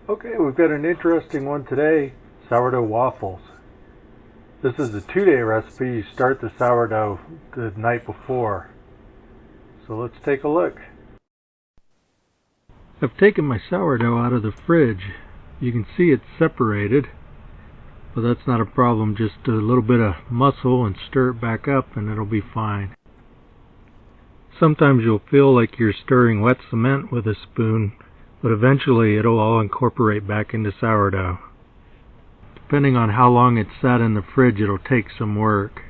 Okay, we've got an interesting one today, sourdough waffles. This is a 2-day recipe. You start the sourdough the night before. So let's take a look. I've taken my sourdough out of the fridge. You can see it's separated, but that's not a problem. Just a little bit of muscle and stir it back up and it'll be fine. Sometimes you'll feel like you're stirring wet cement with a spoon, but eventually it'll all incorporate back into sourdough. Depending on how long it's sat in the fridge, it'll take some work.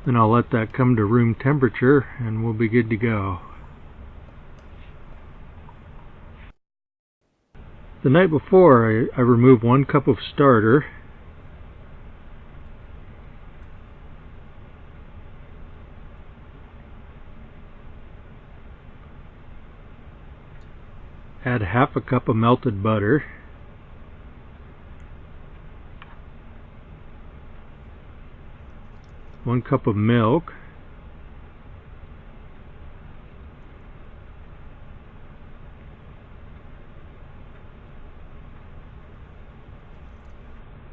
Then I'll let that come to room temperature and we'll be good to go. The night before, I removed 1 cup of starter, add half a cup of melted butter, one cup of milk,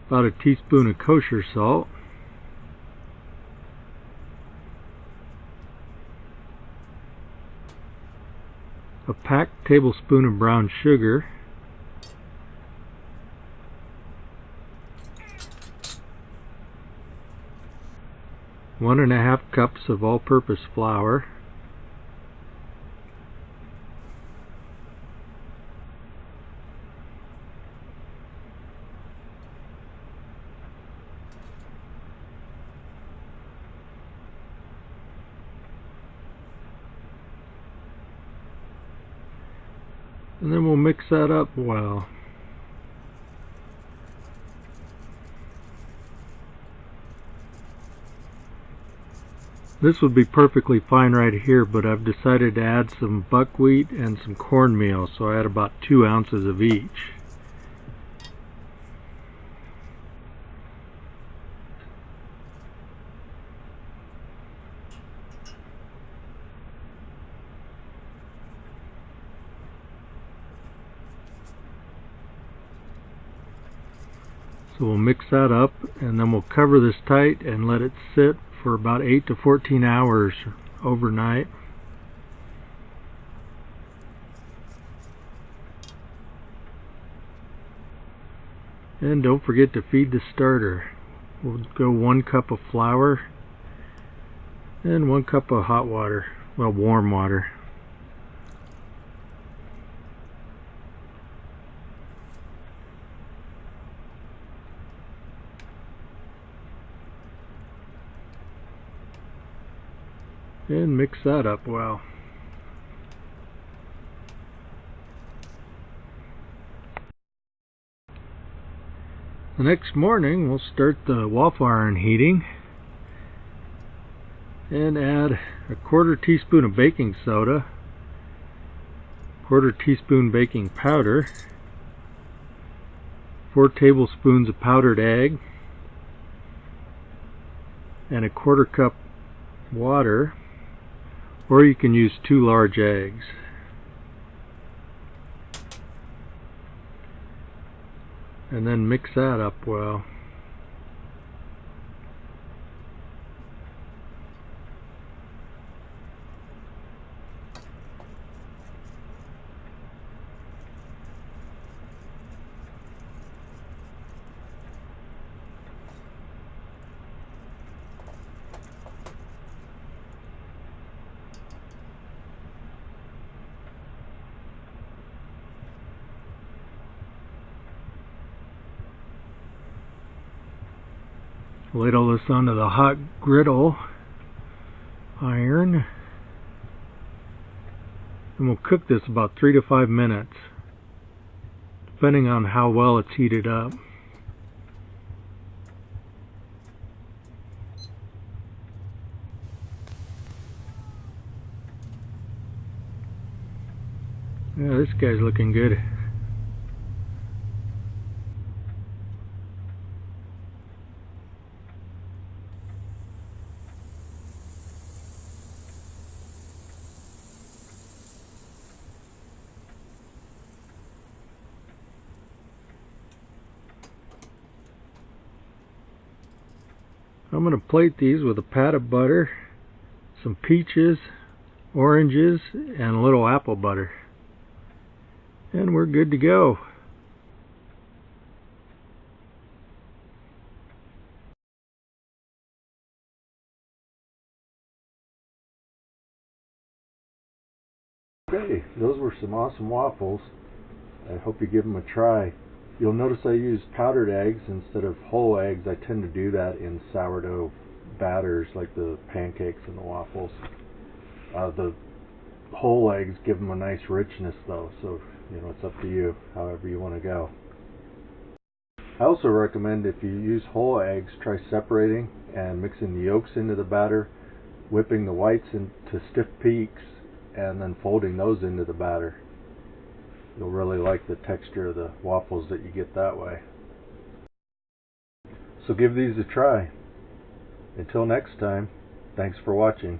about a teaspoon of kosher salt, a packed tablespoon of brown sugar, one and a half cups of all-purpose flour, and then we'll mix that up well. This would be perfectly fine right here, but I've decided to add some buckwheat and some cornmeal, so I add about 2 ounces of each. So we'll mix that up and then we'll cover this tight and let it sit for about 8 to 14 hours overnight. And don't forget to feed the starter. We'll go 1 cup of flour and 1 cup of hot water, well, warm water. And mix that up well. The next morning we'll start the waffle iron heating and add a 1/4 teaspoon of baking soda, 1/4 teaspoon baking powder, 4 tablespoons of powdered egg, and a 1/4 cup water, or you can use 2 large eggs. And then mix that up well. Ladle this onto the hot griddle iron, and we'll cook this about 3 to 5 minutes, depending on how well it's heated up. Yeah, this guy's looking good. I'm going to plate these with a pat of butter, some peaches, oranges, and a little apple butter. And we're good to go. Okay, those were some awesome waffles. I hope you give them a try. You'll notice I use powdered eggs instead of whole eggs. I tend to do that in sourdough batters like the pancakes and the waffles. The whole eggs give them a nice richness though, so it's up to you, however you want to go. I also recommend if you use whole eggs, try separating and mixing the yolks into the batter, whipping the whites into stiff peaks, and then folding those into the batter. You'll really like the texture of the waffles that you get that way. So give these a try. Until next time, thanks for watching.